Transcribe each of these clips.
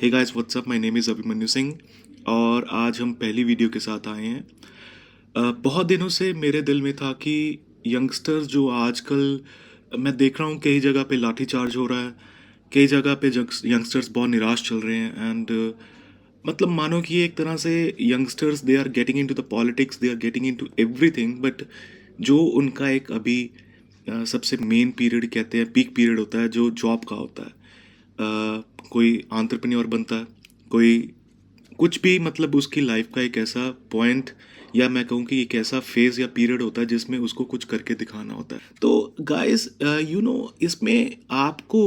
Hey guys what's up, my name is Abhimanyu Singh और आज हम पहली वीडियो के साथ आए हैं। बहुत दिनों से मेरे दिल में था कि यंगस्टर्स जो आजकल मैं देख रहा हूँ कई जगह पे लाठीचार्ज हो रहा है, कई जगह पे यंगस्टर्स बहुत निराश चल रहे हैं एंड मतलब मानो कि एक तरह से youngsters they are getting into the politics, they are getting into everything, but जो उनका एक अभी सबसे मेन पीरियड कहते हैं, पीक पीरियड होता है जो जॉब का होता है। कोई एंटरप्रेन्योर बनता है, कोई कुछ भी, मतलब उसकी लाइफ का एक ऐसा पॉइंट या मैं कहूँ कि एक ऐसा फेज या पीरियड होता है जिसमें उसको कुछ करके दिखाना होता है। तो गाइस इसमें आपको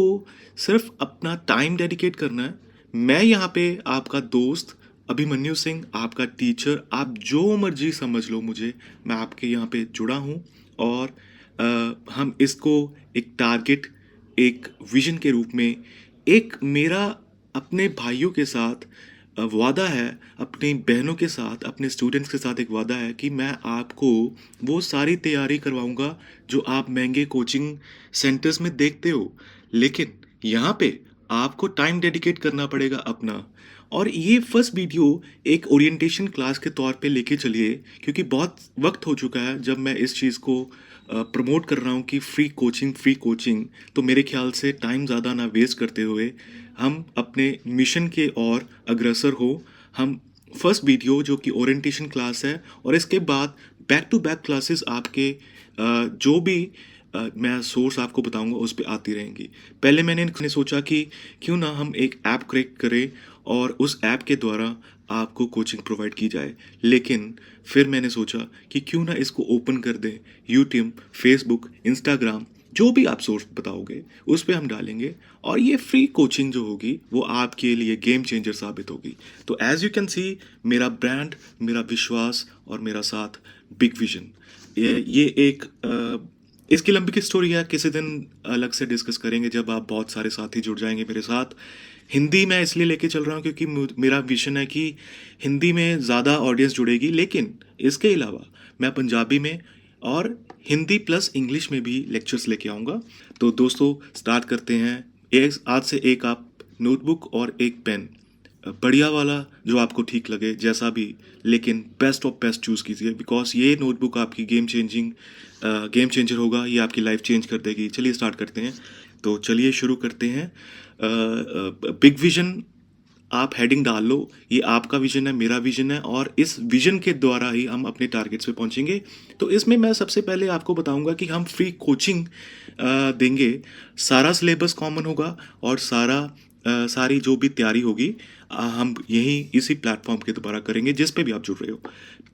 सिर्फ अपना टाइम डेडिकेट करना है। मैं यहाँ पे आपका दोस्त अभिमन्यु सिंह, आपका टीचर, आप जो मर्जी समझ लो मुझे, मैं आपके यहाँ पे जुड़ा हूँ और हम इसको एक टारगेट, एक विजन के रूप में, एक मेरा अपने भाइयों के साथ वादा है, अपनी बहनों के साथ, अपने स्टूडेंट्स के साथ एक वादा है कि मैं आपको वो सारी तैयारी करवाऊंगा जो आप महंगे कोचिंग सेंटर्स में देखते हो। लेकिन यहाँ पे आपको टाइम डेडिकेट करना पड़ेगा अपना। और ये फर्स्ट वीडियो एक ओरिएंटेशन क्लास के तौर पे लेके चलिए, क्योंकि बहुत वक्त हो चुका है जब मैं इस चीज़ को प्रमोट कर रहा हूँ कि फ्री कोचिंग फ्री कोचिंग। तो मेरे ख्याल से टाइम ज़्यादा ना वेस्ट करते हुए हम अपने मिशन के ओर अग्रसर हो। हम फर्स्ट वीडियो जो कि ओरिएंटेशन क्लास है और इसके बाद बैक टू बैक क्लासेस आपके जो भी मैं सोर्स आपको बताऊंगा उस पे आती रहेंगी। पहले मैंने सोचा कि क्यों ना हम एक ऐप क्रिएट करें और उस ऐप के द्वारा आपको कोचिंग प्रोवाइड की जाए। लेकिन फिर मैंने सोचा कि क्यों ना इसको ओपन कर दें, यूट्यूब, फेसबुक, इंस्टाग्राम, जो भी आप सोर्स बताओगे उस पे हम डालेंगे और ये फ्री कोचिंग जो होगी वो आपके लिए गेम चेंजर साबित होगी। तो एज यू कैन सी, मेरा ब्रांड, मेरा विश्वास और मेरा साथ, बिग विजन। ये एक इसकी लंबी की स्टोरी है, किसी दिन अलग से डिस्कस करेंगे जब आप बहुत सारे साथी जुड़ जाएंगे मेरे साथ। हिंदी मैं इसलिए लेके चल रहा हूँ क्योंकि मेरा विजन है कि हिंदी में ज़्यादा ऑडियंस जुड़ेगी, लेकिन इसके अलावा मैं पंजाबी में और हिंदी प्लस इंग्लिश में भी लेक्चर्स लेके आऊँगा। तो दोस्तों स्टार्ट करते हैं। एक आज से एक आप नोटबुक और एक पेन, बढ़िया वाला जो आपको ठीक लगे जैसा भी, लेकिन बेस्ट ऑफ बेस्ट चूज़ कीजिए, बिकॉज ये नोटबुक आपकी गेम चेंजर होगा, ये आपकी लाइफ चेंज कर देगी। चलिए स्टार्ट करते हैं। तो चलिए शुरू करते हैं। बिग विजन, आप हेडिंग डाल लो, ये आपका विजन है, मेरा विजन है और इस विजन के द्वारा ही हम अपने टारगेट्स पे पहुंचेंगे। तो इसमें मैं सबसे पहले आपको बताऊंगा कि हम फ्री कोचिंग देंगे। सारा सिलेबस कॉमन होगा और सारी जो भी तैयारी होगी हम यही इसी प्लेटफॉर्म के द्वारा करेंगे जिस पे भी आप जुड़ रहे हो।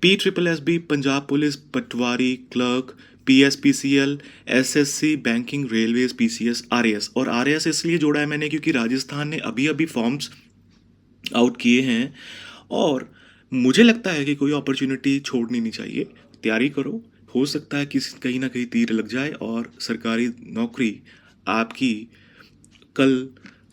PSSB, Punjab police, patwari, clerk, PSPCL, SSC, banking, railways, PCS, RAS। और RAS इसलिए जोड़ा है मैंने क्योंकि राजस्थान ने अभी अभी फॉर्म्स आउट किए हैं और मुझे लगता है कि कोई अपॉर्चुनिटी छोड़नी नहीं चाहिए। तैयारी करो, हो सकता है कि कहीं ना कहीं तीर लग जाए और सरकारी नौकरी आपकी कल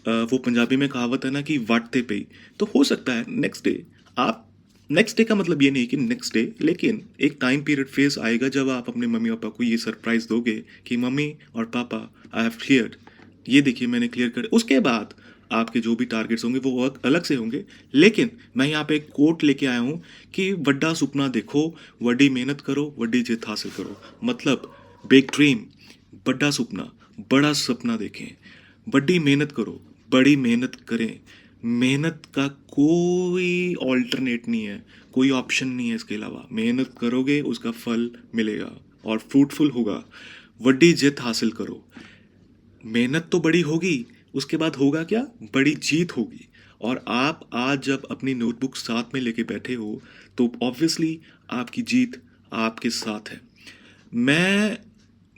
वो पंजाबी में कहावत है ना कि वाटते पे ही, तो हो सकता है नेक्स्ट डे आप, नेक्स्ट डे का मतलब ये नहीं कि नेक्स्ट डे, लेकिन एक टाइम पीरियड फेस आएगा जब आप अपने मम्मी पापा को ये सरप्राइज दोगे कि मम्मी और पापा, आई हैव क्लियर्ड, ये देखिए मैंने क्लियर कर। उसके बाद आपके जो भी टारगेट्स होंगे वो अलग से होंगे। लेकिन मैं यहाँ पे एक कोट लेके आया हूँ कि वड्डा सुपना देखो, वड्डी मेहनत करो, वड्डी जीत हासिल करो। मतलब बिग ड्रीम, बड़ा सुपना, बड़ा सपना देखें, बड़ी मेहनत करो, बड़ी मेहनत करें। मेहनत का कोई ऑल्टरनेट नहीं है, कोई ऑप्शन नहीं है इसके अलावा। मेहनत करोगे उसका फल मिलेगा और फ्रूटफुल होगा। वड्डी जित हासिल करो, मेहनत तो बड़ी होगी, उसके बाद होगा क्या, बड़ी जीत होगी। और आप आज जब अपनी नोटबुक साथ में लेके बैठे हो तो ऑब्वियसली आपकी जीत आपके साथ है। मैं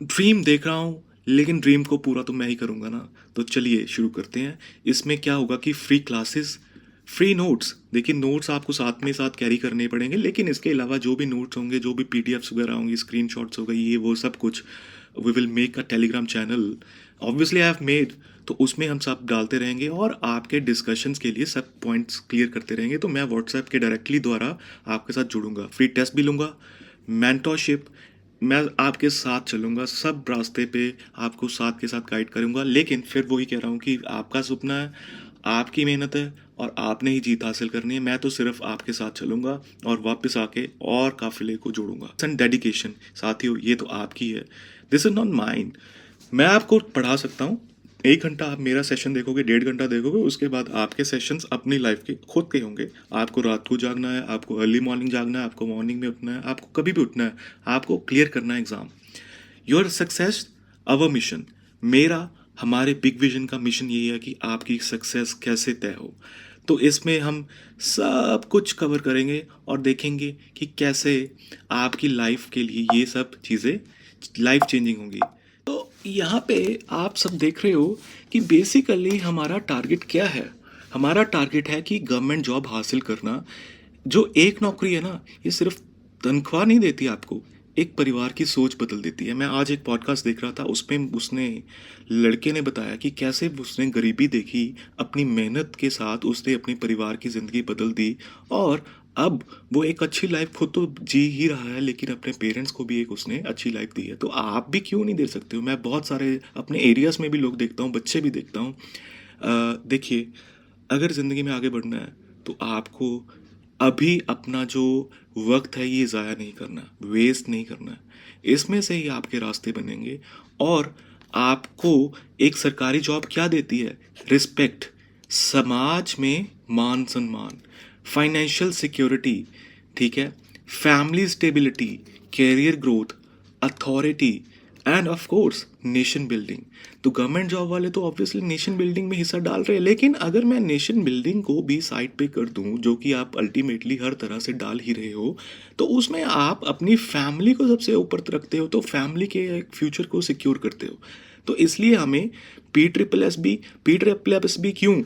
ड्रीम देख रहा हूँ, लेकिन ड्रीम को पूरा तो मैं ही करूँगा ना। तो चलिए शुरू करते हैं। इसमें क्या होगा कि फ्री क्लासेस, फ्री नोट्स, देखिए नोट्स आपको साथ कैरी करने पड़ेंगे, लेकिन इसके अलावा जो भी नोट्स होंगे, जो भी PDFs वगैरह होंगी, स्क्रीनशॉट्स हो गई, ये वो सब कुछ, we will make a Telegram channel, obviously I have made. तो उसमें हम सब डालते रहेंगे और आपके डिस्कशंस के लिए सब पॉइंट्स क्लियर करते रहेंगे। तो मैं व्हाट्सएप के डायरेक्टली द्वारा आपके साथ जुड़ूंगा, फ्री टेस्ट भी लूँगा, मेंटोरशिप, मैं आपके साथ चलूँगा, सब रास्ते पे आपको साथ के साथ गाइड करूँगा। लेकिन फिर वही कह रहा हूँ कि आपका सपना है, आपकी मेहनत है और आपने ही जीत हासिल करनी है। मैं तो सिर्फ आपके साथ चलूंगा और वापस आके और काफिले को जोड़ूंगा। एंड डेडिकेशन साथियों, ये तो आपकी है, दिस इज नॉट माइन। मैं आपको पढ़ा सकता हूँ, 1 घंटा आप मेरा सेशन देखोगे, 1.5 घंटा देखोगे, उसके बाद आपके सेशंस अपनी लाइफ के खुद के होंगे। आपको रात को जागना है, आपको अर्ली मॉर्निंग जागना है, आपको मॉर्निंग में उठना है, आपको कभी भी उठना है, आपको क्लियर करना है exam. Your success our mission. मेरा, हमारे बिग विजन का मिशन यही है कि आपकी सक्सेस कैसे तय हो। तो इसमें हम सब कुछ कवर करेंगे और देखेंगे कि कैसे आपकी लाइफ के लिए ये सब चीज़ें लाइफ चेंजिंग होंगी। तो यहाँ पे आप सब देख रहे हो कि बेसिकली हमारा टारगेट क्या है। हमारा टारगेट है कि गवर्नमेंट जॉब हासिल करना। जो एक नौकरी है ना, ये सिर्फ तनख्वाह नहीं देती आपको, एक परिवार की सोच बदल देती है। मैं आज एक पॉडकास्ट देख रहा था, उसमें उसने लड़के ने बताया कि कैसे उसने गरीबी देखी, अपनी मेहनत के साथ उसने अपने परिवार की ज़िंदगी बदल दी और अब वो एक अच्छी लाइफ खुद तो जी ही रहा है, लेकिन अपने पेरेंट्स को भी एक उसने अच्छी लाइफ दी है। तो आप भी क्यों नहीं दे सकते हो। मैं बहुत सारे अपने एरियाज़ में भी लोग देखता हूँ, बच्चे भी देखता हूँ। देखिए, अगर ज़िंदगी में आगे बढ़ना है तो आपको अभी अपना जो वक्त है ये ज़ाया नहीं करना, वेस्ट नहीं करना। इसमें से ही आपके रास्ते बनेंगे और आपको एक सरकारी जॉब क्या देती है? रिस्पेक्ट, समाज में मान सम्मान, फाइनेंशियल सिक्योरिटी, ठीक है, family stability, career growth, authority and of course nation building. तो गवर्नमेंट जॉब वाले तो ऑब्वियसली नेशन बिल्डिंग में हिस्सा डाल रहे हैं, लेकिन अगर मैं नेशन बिल्डिंग को भी साइड पे कर दूं, जो कि आप अल्टीमेटली हर तरह से डाल ही रहे हो, तो उसमें आप अपनी फैमिली को सबसे ऊपर रखते हो, तो फैमिली के फ्यूचर को सिक्योर करते हो। तो इसलिए हमें पी ट्रिपल एस बी क्यों?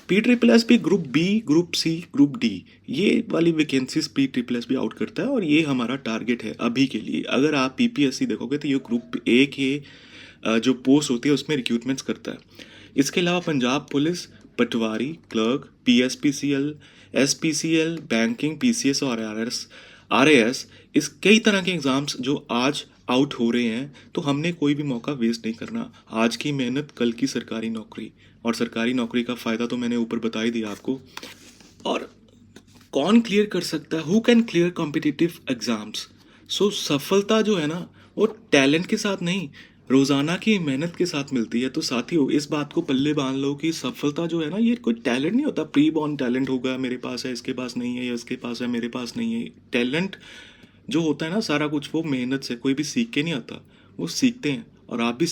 P triple S B group B, group C, group D, ये वाली vacancies P triple S B out करता है और ये हमारा टारगेट है अभी के लिए। अगर आप पीपीएससी देखोगे तो ये ग्रुप ए के जो पोस्ट होती है उसमें रिक्रूटमेंट्स करता है। इसके अलावा Punjab police, patwari, clerk, PSPCL, एसपीसीएल, banking, PCS और आरएएस, इस कई तरह के एग्ज़ाम्स जो आज आउट हो रहे हैं। तो हमने कोई भी मौका वेस्ट नहीं करना। आज की मेहनत, कल की सरकारी नौकरी। और सरकारी नौकरी का फ़ायदा तो मैंने ऊपर बता ही दिया आपको। और कौन क्लियर कर सकता है? Who can clear competitive exams? So सफलता जो है ना, वो टैलेंट के साथ नहीं, रोज़ाना की मेहनत के साथ मिलती है। तो साथियों, इस बात को पल्ले बांध लो कि सफलता जो है ना, ये कोई टैलेंट नहीं होता, प्री बॉर्न टैलेंट होगा, मेरे पास है, इसके पास नहीं है, या इसके पास है, मेरे पास नहीं है। टैलेंट जो होता है ना, सारा कुछ वो मेहनत से, कोई भी सीख के नहीं आता, वो सीखते हैं। और आप भी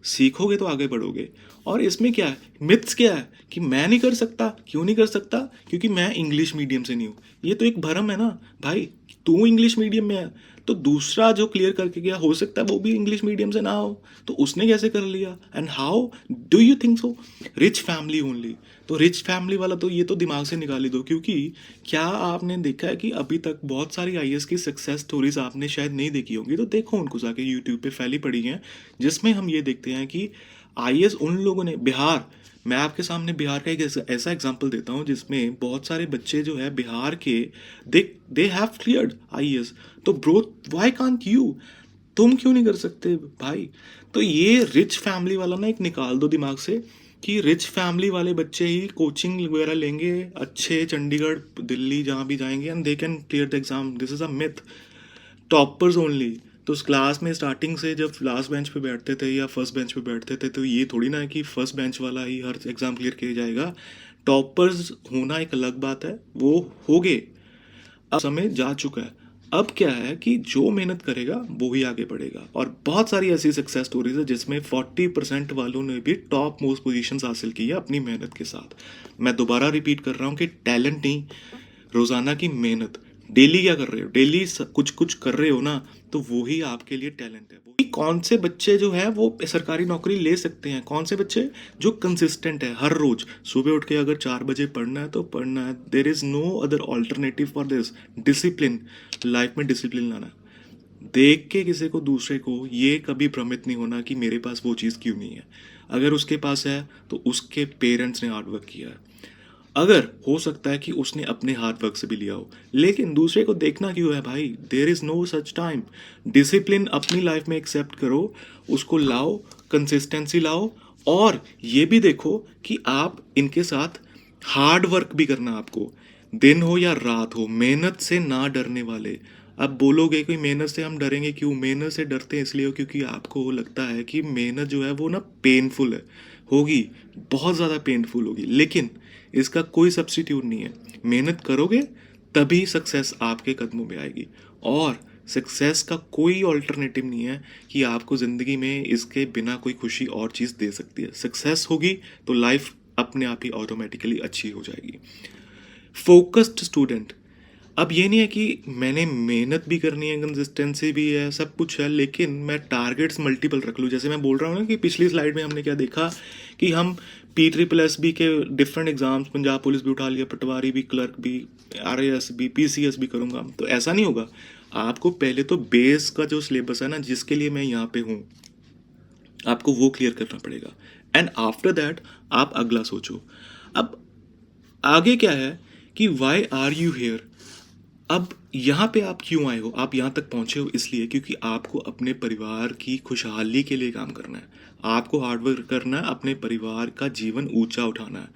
सीखोगे तो आगे बढ़ोगे। और इसमें क्या है, मिथ्स क्या है कि मैं नहीं कर सकता। क्यों नहीं कर सकता? क्योंकि मैं इंग्लिश मीडियम से नहीं हूँ। ये तो एक भरम है ना भाई। तू इंग्लिश मीडियम में है तो दूसरा जो क्लियर करके गया, हो सकता है वो भी इंग्लिश मीडियम से ना हो, तो उसने कैसे कर लिया? And how do you think so? Rich family only. तो रिच फैमिली वाला तो ये तो दिमाग से निकाल ही दो। क्योंकि क्या आपने देखा है कि अभी तक बहुत सारी आईएएस की सक्सेस स्टोरीज आपने शायद नहीं देखी होंगी, तो देखो उनको जाके, यूट्यूब पे फैली पड़ी हैं, जिसमें हम ये देखते हैं कि आईएएस उन लोगों ने, बिहार, मैं आपके सामने बिहार का एक ऐसा एग्जांपल देता हूँ जिसमें बहुत सारे बच्चे जो है बिहार के, दे हैव क्लियर्ड आईएएस। तो ब्रो, व्हाई कांट यू? तुम क्यों नहीं कर सकते भाई? तो ये रिच फैमिली वाला ना एक निकाल दो दिमाग से कि रिच फैमिली वाले बच्चे ही कोचिंग वगैरह लेंगे, अच्छे चंडीगढ़, दिल्ली, जहाँ भी जाएंगे, and they can clear the exam. This is a myth. Toppers only. तो उस क्लास में स्टार्टिंग से जब लास्ट बेंच पे बैठते थे या फर्स्ट बेंच पे बैठते थे, तो ये थोड़ी ना है कि फर्स्ट बेंच वाला ही हर एग्ज़ाम क्लियर किया जाएगा। टॉपर्स होना एक अलग बात है, वो हो गए, अब समय जा चुका है। अब क्या है कि जो मेहनत करेगा वो ही आगे बढ़ेगा। और बहुत सारी ऐसी सक्सेस स्टोरीज है जिसमें 40% वालों ने भी टॉप मोस्ट पोजीशंस हासिल की है अपनी मेहनत के साथ। मैं दोबारा रिपीट कर रहा हूँ कि टैलेंट नहीं, रोज़ाना की मेहनत। डेली क्या कर रहे हो? डेली कुछ कुछ कर रहे हो ना, तो वो ही आपके लिए टैलेंट है। वो कौन से बच्चे जो है वो सरकारी नौकरी ले सकते हैं? कौन से बच्चे जो कंसिस्टेंट है, हर रोज सुबह उठ के अगर 4 बजे पढ़ना है तो पढ़ना है। There is no other alternative for this. Discipline, life में डिसिप्लिन लाना। देख के किसी को, दूसरे को, ये कभी भ्रमित नहीं होना कि मेरे पास वो चीज़ क्यों नहीं है। अगर उसके पास है तो उसके पेरेंट्स ने हार्डवर्क किया है। अगर हो सकता है कि उसने अपने हार्ड वर्क से भी लिया हो, लेकिन दूसरे को देखना क्यों है भाई? There is no such time. Discipline अपनी लाइफ में एक्सेप्ट करो, उसको लाओ, कंसिस्टेंसी लाओ, और ये भी देखो कि आप इनके साथ हार्ड वर्क भी करना आपको, दिन हो या रात हो, मेहनत से ना डरने वाले। अब बोलोगे कि मेहनत से हम डरेंगे क्यों? मेहनत से डरते हैं इसलिए क्योंकि आपको लगता है कि मेहनत जो है वो ना पेनफुल है, होगी, बहुत ज़्यादा पेनफुल होगी, लेकिन इसका कोई सब्स्टिट्यूट नहीं है। मेहनत करोगे तभी सक्सेस आपके कदमों में आएगी, और सक्सेस का कोई ऑल्टरनेटिव नहीं है कि आपको ज़िंदगी में इसके बिना कोई खुशी और चीज़ दे सकती है। सक्सेस होगी तो लाइफ अपने आप ही ऑटोमेटिकली अच्छी हो जाएगी। फोकस्ड स्टूडेंट, अब ये नहीं है कि मैंने मेहनत भी करनी है, कंसिस्टेंसी भी है, सब कुछ है, लेकिन मैं टारगेट्स मल्टीपल रख लूँ। जैसे मैं बोल रहा हूँ ना कि पिछली स्लाइड में हमने क्या देखा कि हम PSSB के डिफरेंट एग्जाम्स, पंजाब पुलिस भी उठा लिया, पटवारी भी, क्लर्क भी, RAS भी, PCS भी करूँगा, तो ऐसा नहीं होगा। आपको पहले तो बेस का जो सिलेबस है ना, जिसके लिए मैं यहाँ पे हूँ, आपको वो क्लियर करना पड़ेगा, एंड आफ्टर दैट आप अगला सोचो। अब आगे क्या है कि वाई आर यू हेयर। अब यहाँ पे आप क्यों आए हो? आप यहाँ तक पहुँचे हो इसलिए क्योंकि आपको अपने परिवार की खुशहाली के लिए काम करना है, आपको हार्डवर्क करना है, अपने परिवार का जीवन ऊंचा उठाना है,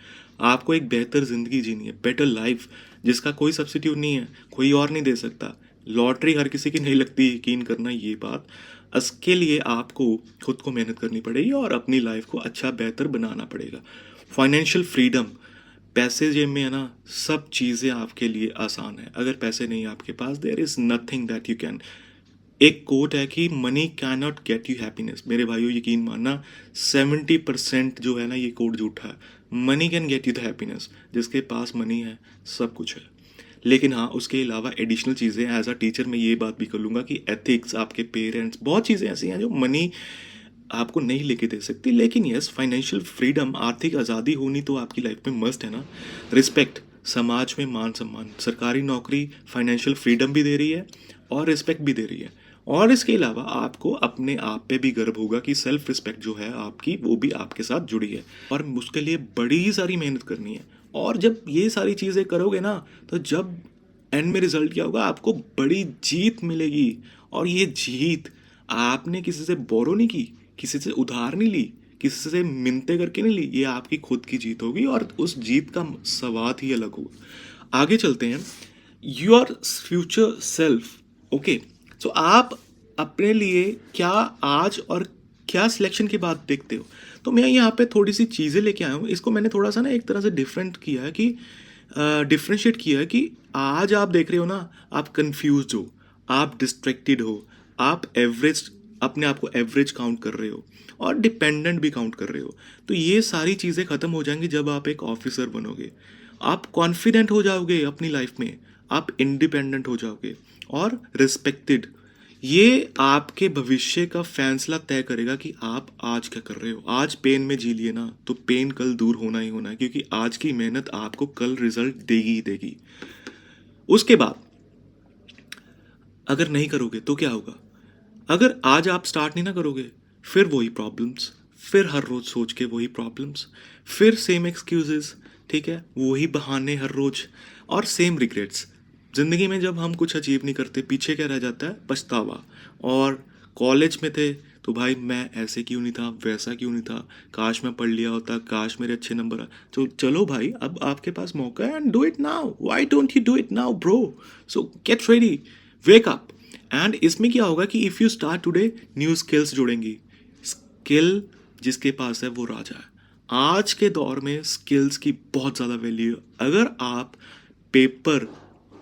आपको एक बेहतर ज़िंदगी जीनी है, बेटर लाइफ, जिसका कोई सब्स्टिट्यूट नहीं है, कोई और नहीं दे सकता। लॉटरी हर किसी की नहीं लगती, यकीन करना ये बात। इसके लिए आपको खुद को मेहनत करनी पड़ेगी और अपनी लाइफ को अच्छा बेहतर बनाना पड़ेगा। फाइनेंशियल फ्रीडम, पैसे जेब में है ना, सब चीज़ें आपके लिए आसान है। अगर पैसे नहीं है आपके पास, there is nothing that you can. एक कोट है कि money can not get you happiness. मेरे भाइयों यकीन मानना, 70% जो है ना, ये कोट झूठा है। Money can get you the happiness, जिसके पास मनी है सब कुछ है। लेकिन हाँ, उसके अलावा एडिशनल चीज़ें, एज अ टीचर मैं ये बात भी कर लूँगा कि एथिक्स, आपके पेरेंट्स, बहुत चीज़ें ऐसी हैं जो मनी आपको नहीं लेके दे सकती। लेकिन यस, फाइनेंशियल फ्रीडम, आर्थिक आज़ादी होनी तो आपकी लाइफ में मस्ट है ना। रिस्पेक्ट, समाज में मान सम्मान, सरकारी नौकरी फाइनेंशियल फ्रीडम भी दे रही है और रिस्पेक्ट भी दे रही है। और इसके अलावा आपको अपने आप पे भी गर्व होगा कि सेल्फ रिस्पेक्ट जो है आपकी, वो भी आपके साथ जुड़ी है, और उसके लिए बड़ी सारी मेहनत करनी है। और जब ये सारी चीज़ें करोगे ना, तो जब एंड में रिजल्ट क्या होगा, आपको बड़ी जीत मिलेगी। और ये जीत आपने किसी से बोरो नहीं की, किसी से उधार नहीं ली, किसी से मिन्नतें करके नहीं ली, ये आपकी खुद की जीत होगी, और उस जीत का स्वाद ही अलग होगा। आगे चलते हैं। Your future self, okay. So आप अपने लिए क्या आज और क्या सिलेक्शन के बाद देखते हो? तो मैं यहाँ पे थोड़ी सी चीज़ें लेके आया हूँ। इसको मैंने थोड़ा सा ना एक तरह से डिफरेंट किया है कि डिफ्रेंशिएट किया है कि आज आप देख रहे हो ना, आप कंफ्यूज हो, आप डिस्ट्रैक्टेड हो, आप एवरेज, अपने आप को एवरेज काउंट कर रहे हो, और डिपेंडेंट भी काउंट कर रहे हो। तो ये सारी चीज़ें ख़त्म हो जाएंगी जब आप एक ऑफिसर बनोगे। आप कॉन्फिडेंट हो जाओगे अपनी लाइफ में, आप इंडिपेंडेंट हो जाओगे और रिस्पेक्टेड। ये आपके भविष्य का फैसला तय करेगा कि आप आज क्या कर रहे हो। आज पेन में जी लिए ना, तो पेन कल दूर होना ही होना है, क्योंकि आज की मेहनत आपको कल रिजल्ट देगी ही देगी। उसके बाद अगर नहीं करोगे तो क्या होगा? अगर आज आप स्टार्ट नहीं ना करोगे, फिर वही प्रॉब्लम्स, फिर हर रोज सोच के वही प्रॉब्लम्स, फिर सेम एक्सक्यूजेस, ठीक है, वही बहाने हर रोज, और सेम रिग्रेट्स। जिंदगी में जब हम कुछ अचीव नहीं करते, पीछे क्या रह जाता है? पछतावा। और कॉलेज में थे तो भाई मैं ऐसे क्यों नहीं था, वैसा क्यों नहीं था, काश मैं पढ़ लिया होता, काश मेरे अच्छे नंबर आ। तो चलो भाई, अब आपके पास मौका है, and do it now. Why don't you do it now bro? So get ready, wake up. And इसमें क्या होगा कि if you start today, new skills जुड़ेंगी। स्किल जिसके पास है वो राजा है। आज के दौर में स्किल्स की बहुत ज़्यादा वैल्यू है। अगर आप पेपर,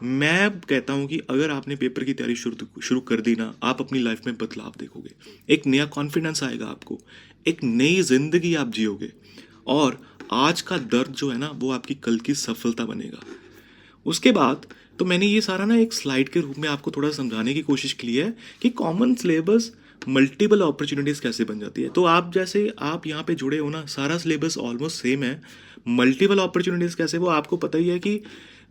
मैं कहता हूँ कि अगर आपने पेपर की तैयारी शुरू शुरू कर दी ना, आप अपनी लाइफ में बदलाव देखोगे। एक नया कॉन्फिडेंस आएगा आपको, एक नई जिंदगी आप जियोगे, और आज का दर्द जो है ना, वो आपकी कल की सफलता बनेगा। उसके बाद तो मैंने ये सारा ना एक स्लाइड के रूप में आपको थोड़ा समझाने की कोशिश की है कि कॉमन सिलेबस मल्टीपल अपॉर्चुनिटीज़ कैसे बन जाती है। तो आप जैसे आप यहाँ पे जुड़े हो ना, सारा सिलेबस ऑलमोस्ट सेम है। मल्टीपल अपॉर्चुनिटीज़ कैसे, वो आपको पता ही है कि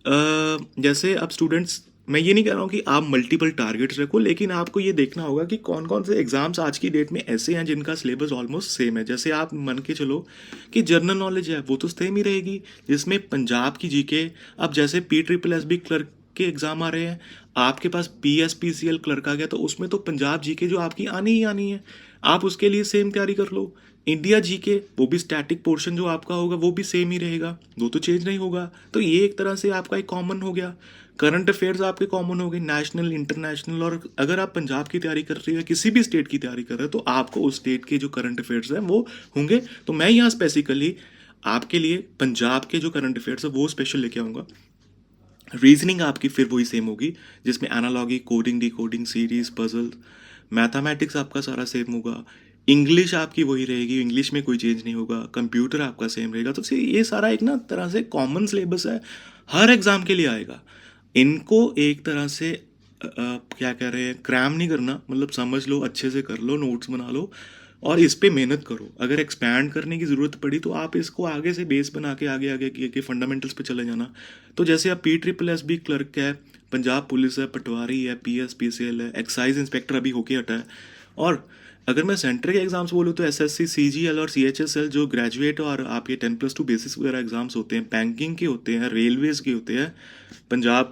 जैसे अब स्टूडेंट्स, मैं ये नहीं कह रहा हूँ कि आप मल्टीपल टारगेट्स रखो, लेकिन आपको ये देखना होगा कि कौन कौन से एग्जाम्स आज की डेट में ऐसे हैं जिनका सिलेबस ऑलमोस्ट सेम है। जैसे आप मान के चलो कि जनरल नॉलेज है, वो तो सेम ही रहेगी, जिसमें पंजाब की जीके, अब जैसे PSSB क्लर्क के एग्ज़ाम आ रहे हैं, आपके पास PSPCL क्लर्क आ गया, तो उसमें तो पंजाब जीके जो आपकी आनी ही आनी है, आप उसके लिए सेम तैयारी कर लो। इंडिया जीके वो भी स्टैटिक पोर्शन जो आपका होगा वो भी सेम ही रहेगा, वो तो चेंज नहीं होगा। तो ये एक तरह से आपका एक कॉमन हो गया। करंट अफेयर्स आपके कॉमन हो गए, नेशनल इंटरनेशनल। और अगर आप पंजाब की तैयारी कर रहे हो या किसी भी स्टेट की तैयारी कर रहे हो तो आपको उस स्टेट के जो करंट अफेयर्स हैं वो होंगे। तो मैं यहाँ स्पेसिफिकली आपके लिए पंजाब के जो करंट अफेयर्स है वो स्पेशल लेके आऊँगा। रीजनिंग आपकी फिर वही सेम होगी, जिसमें analogy, coding, decoding, series, puzzle. Mathematics आपका सारा सेम होगा। इंग्लिश आपकी वही रहेगी, इंग्लिश में कोई चेंज नहीं होगा। कंप्यूटर आपका सेम रहेगा। तो ये सारा एक ना तरह से कॉमन सिलेबस है, हर एग्ज़ाम के लिए आएगा। इनको एक तरह से क्या कह रहे हैं, क्रैम नहीं करना, मतलब समझ लो, अच्छे से कर लो, नोट्स बना लो और इस पे मेहनत करो। अगर एक्सपैंड करने की ज़रूरत पड़ी तो आप इसको आगे से बेस बना के आगे आगे के फंडामेंटल्स पे चले जाना। तो जैसे आप PSSB क्लर्क है, पंजाब पुलिस है, पटवारी है, PSPCL है, एक्साइज इंस्पेक्टर अभी होके हटा है। और अगर मैं सेंटर के एग्जाम्स बोलूँ तो SSC, CGL और CHSL जो ग्रेजुएट और आपके 10+2 बेसिस वगैरह एग्जाम्स होते हैं, बैंकिंग के होते हैं, रेलवेज़ के होते हैं, पंजाब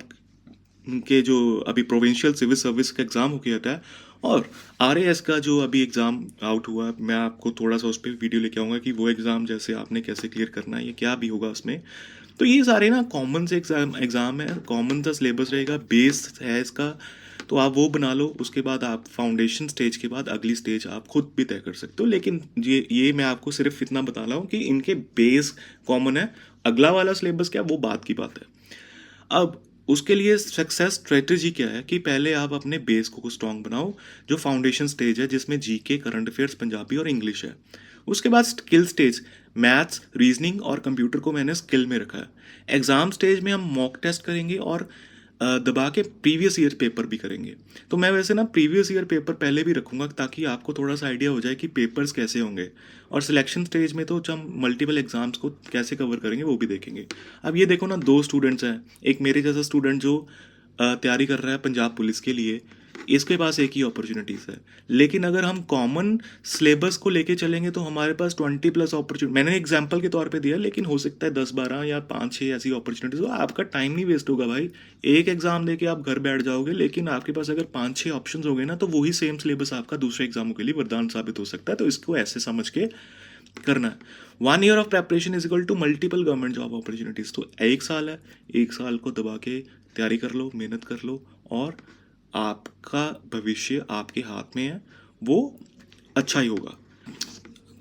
के जो अभी प्रोविंशियल सिविल सर्विस का एग्ज़ाम होके आता है, और RAS का जो अभी एग्ज़ाम आउट हुआ है, मैं आपको थोड़ा सा उस पर वीडियो लेके आऊँगा कि वो एग्ज़ाम जैसे आपने कैसे क्लियर करना है या क्या भी होगा उसमें। तो ये सारे ना कॉमन से एग्ज़ाम है, कॉमन सा सिलेबस रहेगा, बेस है इसका। तो आप वो बना लो, उसके बाद आप फाउंडेशन स्टेज के बाद अगली स्टेज आप खुद भी तय कर सकते हो। लेकिन ये मैं आपको सिर्फ इतना बता रहा हूँ कि इनके बेस कॉमन है, अगला वाला सिलेबस क्या वो बात की बात है। अब उसके लिए सक्सेस स्ट्रेटजी क्या है कि पहले आप अपने बेस को स्ट्रांग बनाओ, जो फाउंडेशन स्टेज है जिसमें जीके, करंट अफेयर्स, पंजाबी और इंग्लिश है। उसके बाद स्किल स्टेज, मैथ्स, रीजनिंग और कंप्यूटर को मैंने स्किल में रखा है। एग्जाम स्टेज में हम मॉक टेस्ट करेंगे और दबा के प्रीवियस ईयर पेपर भी करेंगे। तो मैं वैसे ना प्रीवियस ईयर पेपर पहले भी रखूंगा ताकि आपको थोड़ा सा आइडिया हो जाए कि पेपर्स कैसे होंगे। और सिलेक्शन स्टेज में तो हम मल्टीपल एग्जाम्स को कैसे कवर करेंगे वो भी देखेंगे। अब ये देखो ना, दो स्टूडेंट्स हैं, एक मेरे जैसा स्टूडेंट जो तैयारी कर रहा है पंजाब पुलिस के लिए, इसके पास एक ही अपॉर्चुनिटीज़ है। लेकिन अगर हम कॉमन सिलेबस को लेके चलेंगे तो हमारे पास 20+ अपॉर्चुनिटी, मैंने एग्जांपल के तौर पे दिया, लेकिन हो सकता है 10-12 या 5-6 ऐसी अपॉर्चुनिटीज़ हो। आपका टाइम नहीं वेस्ट होगा भाई, एक एग्जाम देके आप घर बैठ जाओगे, लेकिन आपके पास अगर 5-6 ऑप्शन हो गए ना तो वही सेम सिलेबस आपका दूसरे एग्जामों के लिए वरदान साबित हो सकता है। तो इसको ऐसे समझ के करना है। 1 year of preparation is equal to multiple government job opportunities. तो 1 साल है, 1 साल को दबा के तैयारी कर लो, मेहनत कर लो, और आपका भविष्य आपके हाथ में है, वो अच्छा ही होगा।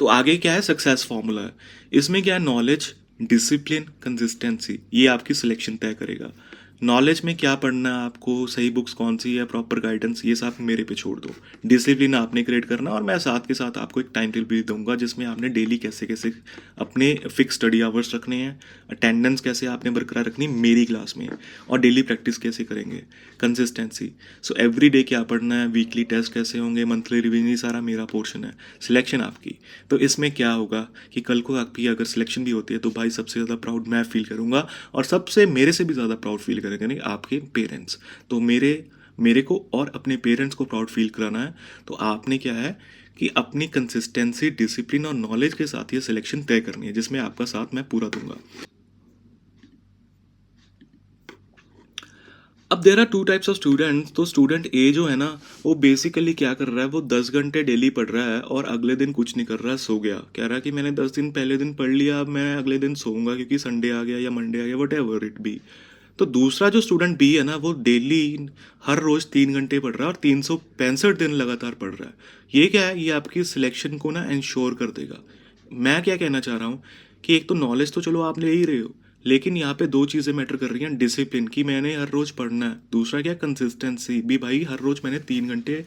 तो आगे क्या है, सक्सेस फॉर्मूला है। इसमें क्या है, नॉलेज, डिसिप्लिन, कंसिस्टेंसी, ये आपकी सिलेक्शन तय करेगा। नॉलेज में क्या पढ़ना है आपको, सही बुक्स कौन सी है, प्रॉपर गाइडेंस, ये सब मेरे पे छोड़ दो। डिसिप्लिन आपने क्रिएट करना, और मैं साथ के साथ आपको एक टाइम टेबल भी दूंगा जिसमें आपने डेली कैसे कैसे अपने फिक्स स्टडी आवर्स रखने हैं, अटेंडेंस कैसे आपने बरकरार रखनी मेरी क्लास में, और डेली प्रैक्टिस कैसे करेंगे। कंसिस्टेंसी, सो एवरी डे क्या पढ़ना है, वीकली टेस्ट कैसे होंगे, मंथली रिवीजन, ये सारा मेरा पोर्शन है। सिलेक्शन आपकी, तो इसमें क्या होगा कि कल को आपकी अगर सिलेक्शन भी होती है तो भाई सबसे ज़्यादा प्राउड मैं फील करूँगा, और सबसे मेरे से भी ज़्यादा प्राउड फील करेंगे नहीं आपके पेरेंट्स। तो मेरे को और अपने पेरेंट्स को प्राउड फील कराना है। तो आपने क्या है कि अपनी कंसिस्टेंसी, डिसिप्लिन और नॉलेज के साथ ये सिलेक्शन तय करनी है, जिसमें आपका साथ मैं पूरा दूंगा। अब there are 2 types of students. तो स्टूडेंट ए जो है ना, वो बेसिकली क्या कर रहा है, वो 10 घंटे डेली पढ़ रहा है और अगले दिन कुछ नहीं कर रहा है, सो गया। कह रहा है कि मैंने 10 दिन पहले दिन पढ़ लिया, अब मैं अगले दिन सोऊंगा क्योंकि संडे आ गया या मंडे आ गया, वट एवर इट बी। तो दूसरा जो स्टूडेंट बी है ना, वो डेली हर रोज 3 घंटे पढ़ रहा है और 365 दिन लगातार पढ़ रहा है। ये क्या है, ये आपकी सिलेक्शन को ना इंश्योर कर देगा। मैं क्या कहना चाह रहा हूँ कि एक तो नॉलेज तो चलो आप ले ही रहे हो, लेकिन यहाँ पे दो चीज़ें मैटर कर रही हैं। डिसिप्लिन की मैंने हर रोज़ पढ़ना है, दूसरा क्या, कंसिस्टेंसी भी भाई हर रोज़ मैंने 3 घंटे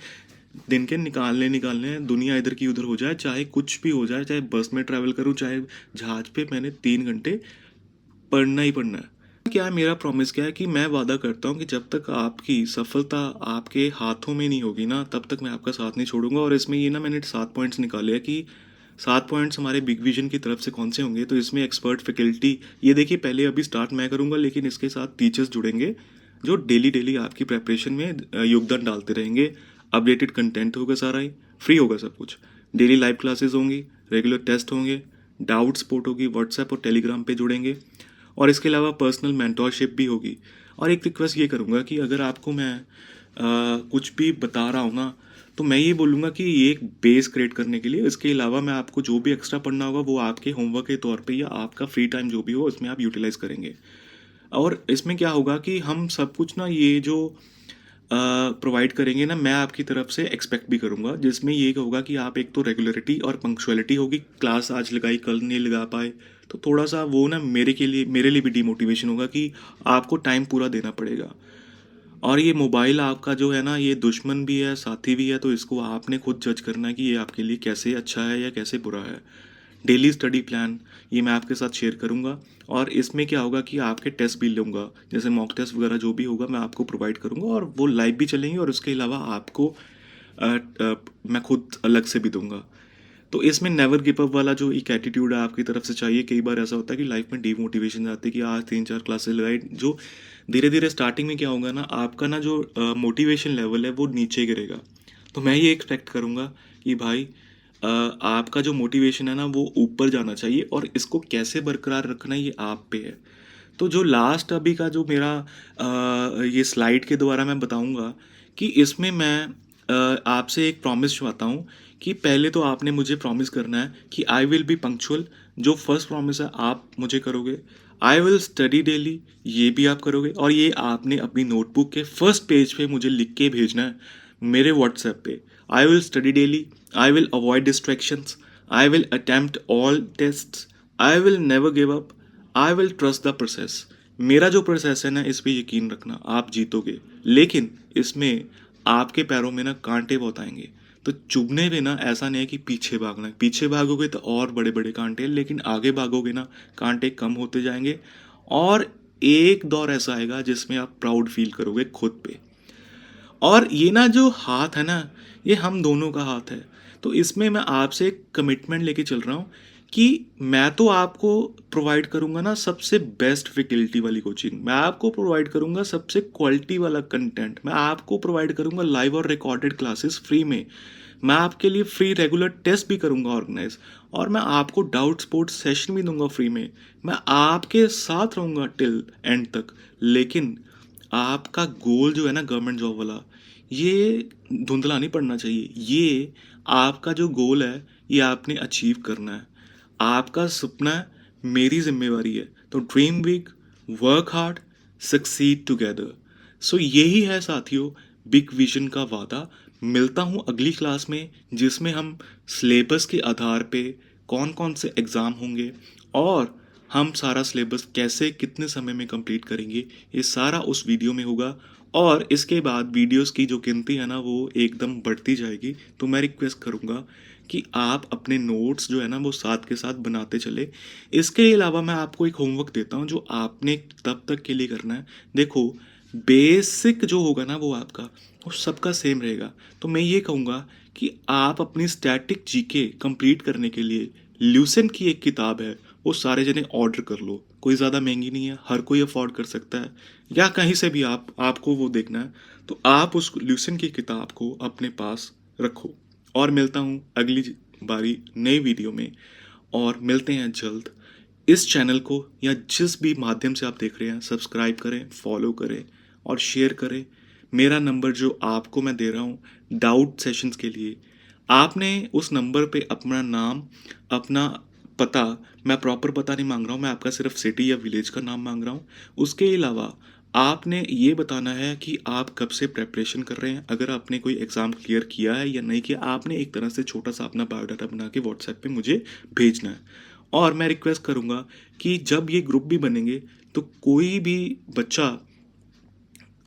दिन के निकालने हैं। दुनिया इधर की उधर हो जाए, चाहे कुछ भी हो जाए, चाहे बस में ट्रैवल करूँ चाहे जहाज पे, मैंने 3 घंटे पढ़ना ही पढ़ना है। क्या है मेरा प्रॉमिस, क्या है कि मैं वादा करता हूँ कि जब तक आपकी सफलता आपके हाथों में नहीं होगी ना, तब तक मैं आपका साथ नहीं छोड़ूंगा। और इसमें ये ना मैंने 7 पॉइंट्स निकाले हैं कि 7 पॉइंट्स हमारे बिग विजन की तरफ से कौन से होंगे। तो इसमें एक्सपर्ट फैकल्टी, ये देखिए पहले अभी स्टार्ट मैं करूँगा, लेकिन इसके साथ टीचर्स जुड़ेंगे जो डेली डेली आपकी प्रेपरेशन में योगदान डालते रहेंगे। अपडेटेड कंटेंट होगा, सारा ही फ्री होगा सब कुछ। डेली लाइव क्लासेस होंगी, रेगुलर टेस्ट होंगे, डाउट सपोर्ट होगी, व्हाट्सएप और टेलीग्राम पे जुड़ेंगे, और इसके अलावा पर्सनल मेंटोरशिप भी होगी। और एक रिक्वेस्ट ये करूँगा कि अगर आपको मैं कुछ भी बता रहा हूँ ना, तो मैं ये बोलूँगा कि ये एक बेस क्रिएट करने के लिए, इसके अलावा मैं आपको जो भी एक्स्ट्रा पढ़ना होगा वो आपके होमवर्क के तौर पे या आपका फ्री टाइम जो भी हो उसमें आप यूटिलाइज़ करेंगे। और इसमें क्या होगा कि हम सब कुछ ना ये जो प्रोवाइड करेंगे ना, मैं आपकी तरफ से एक्सपेक्ट भी करूँगा, जिसमें ये होगा कि आप एक तो रेगुलरिटी और पंक्चुअलिटी होगी, क्लास आज लगाई कल नहीं लगा पाए तो थोड़ा सा वो ना मेरे लिए भी डिमोटिवेशन होगा कि आपको टाइम पूरा देना पड़ेगा। और ये मोबाइल आपका जो है ना, ये दुश्मन भी है साथी भी है, तो इसको आपने खुद जज करना है कि ये आपके लिए कैसे अच्छा है या कैसे बुरा है। डेली स्टडी प्लान ये मैं आपके साथ शेयर करूँगा, और इसमें क्या होगा कि आपके टेस्ट भी लूँगा, जैसे मॉक टेस्ट वगैरह जो भी होगा मैं आपको प्रोवाइड करूँगा, और वो लाइव भी चलेंगे, और उसके अलावा आपको मैं खुद अलग से भी दूंगा। तो इसमें नेवर गिव अप वाला जो एक एटीट्यूड है आपकी तरफ से चाहिए। कई बार ऐसा होता है कि लाइफ में डिमोटिवेशन आती है कि आज 3-4 क्लासेस लगाई, जो धीरे धीरे स्टार्टिंग में क्या होगा ना, आपका ना जो मोटिवेशन लेवल है वो नीचे गिरेगा। तो मैं ये एक्सपेक्ट करूँगा कि भाई आपका जो मोटिवेशन है ना वो ऊपर जाना चाहिए, और इसको कैसे बरकरार रखना ये आप पे है। तो जो लास्ट अभी का जो मेरा ये स्लाइड के द्वारा मैं बताऊंगा कि इसमें मैं आपसे एक प्रॉमिस चाहता हूँ कि पहले तो आपने मुझे प्रॉमिस करना है कि आई विल बी पंक्चुअल। जो फर्स्ट प्रॉमिस है आप मुझे करोगे। आई विल स्टडी डेली, ये भी आप करोगे, और ये आपने अपनी नोटबुक के फर्स्ट पेज पे मुझे लिख के भेजना है मेरे व्हाट्सएप पे। I will study daily, I will avoid distractions, I will attempt all tests, I will never give up, I will trust the process. मेरा जो प्रोसेस है ना, इस पे यकीन रखना, आप जीतोगे। लेकिन इसमें आपके पैरों में ना कांटे बहुत आएंगे, तो चुभने पे ना ऐसा नहीं है कि पीछे भागना है। पीछे भागोगे तो और बड़े बड़े कांटे हैं, लेकिन आगे भागोगे ना कांटे कम होते जाएंगे, और एक दौर ऐसा आएगा जिसमें आप प्राउड फील करोगे खुद पे। और ये ना जो हाथ है ना, ये हम दोनों का हाथ है। तो इसमें मैं आपसे एक कमिटमेंट लेके चल रहा हूँ कि मैं तो आपको प्रोवाइड करूँगा ना सबसे बेस्ट फैकल्टी वाली कोचिंग, मैं आपको प्रोवाइड करूँगा सबसे क्वालिटी वाला कंटेंट, मैं आपको प्रोवाइड करूँगा लाइव और रिकॉर्डेड क्लासेस फ्री में, मैं आपके लिए फ्री रेगुलर टेस्ट भी करूँगा ऑर्गेनाइज, और मैं आपको डाउट स्पोर्ट सेशन भी दूंगा फ्री में। मैं आपके साथ रहूँगा टिल एंड तक। लेकिन आपका गोल जो है ना गवर्नमेंट जॉब वाला, ये धुंधला नहीं पड़ना चाहिए। ये आपका जो गोल है ये आपने अचीव करना है। आपका सपना है, मेरी जिम्मेवारी है। तो dream big, work hard, succeed together. So यही है साथियों बिग विजन का वादा। मिलता हूँ अगली क्लास में, जिसमें हम सिलेबस के आधार पे कौन कौन से एग्ज़ाम होंगे, और हम सारा सिलेबस कैसे कितने समय में कंप्लीट करेंगे, ये सारा उस वीडियो में होगा। और इसके बाद वीडियोस की जो गिनती है ना वो एकदम बढ़ती जाएगी। तो मैं रिक्वेस्ट करूँगा कि आप अपने नोट्स जो है ना वो साथ के साथ बनाते चले। इसके अलावा मैं आपको एक होमवर्क देता हूँ जो आपने तब तक के लिए करना है। देखो, बेसिक जो होगा ना वो आपका, वो सबका सेम रहेगा। तो मैं ये कहूँगा कि आप अपनी स्टैटिक जीके कंप्लीट करने के लिए ल्यूसेंट की एक किताब है, वो सारे जने ऑर्डर कर लो। कोई ज़्यादा महंगी नहीं है, हर कोई अफोर्ड कर सकता है, या कहीं से भी आपको वो देखना है तो आप उस ल्यूसेंट की किताब को अपने पास रखो। और मिलता हूँ अगली बारी नई वीडियो में, और मिलते हैं जल्द। इस चैनल को या जिस भी माध्यम से आप देख रहे हैं सब्सक्राइब करें, फॉलो करें और शेयर करें। मेरा नंबर जो आपको मैं दे रहा हूँ डाउट सेशंस के लिए, आपने उस नंबर पे अपना नाम, अपना पता, मैं प्रॉपर पता नहीं मांग रहा हूँ, मैं आपका सिर्फ सिटी या विलेज का नाम मांग रहा हूँ। उसके अलावा आपने ये बताना है कि आप कब से प्रेपरेशन कर रहे हैं, अगर आपने कोई एग्ज़ाम क्लियर किया है या नहीं किया, आपने एक तरह से छोटा सा अपना बायोडाटा बना के व्हाट्सएप पे मुझे भेजना है। और मैं रिक्वेस्ट करूँगा कि जब ये ग्रुप भी बनेंगे तो कोई भी बच्चा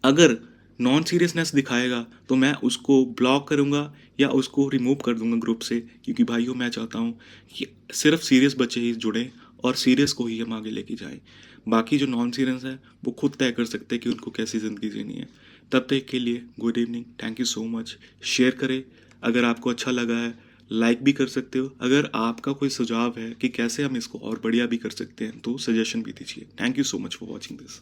अगर नॉन सीरियसनेस दिखाएगा तो मैं उसको ब्लॉक करूँगा या उसको रिमूव कर दूंगा ग्रुप से, क्योंकि भाइयों मैं चाहता हूँ कि सिर्फ सीरियस बच्चे ही जुड़ें और सीरियस को ही हम आगे लेके जाएं। बाकी जो नॉन सीरियस है वो खुद तय कर सकते हैं कि उनको कैसी ज़िंदगी जीनी है। तब तक के लिए good evening, thank you so much. Share करें अगर आपको अच्छा लगा है, लाइक भी कर सकते हो। अगर आपका कोई सुझाव है कि कैसे हम इसको और बढ़िया भी कर सकते हैं तो सजेशन भी दीजिए। Thank you so much for watching this.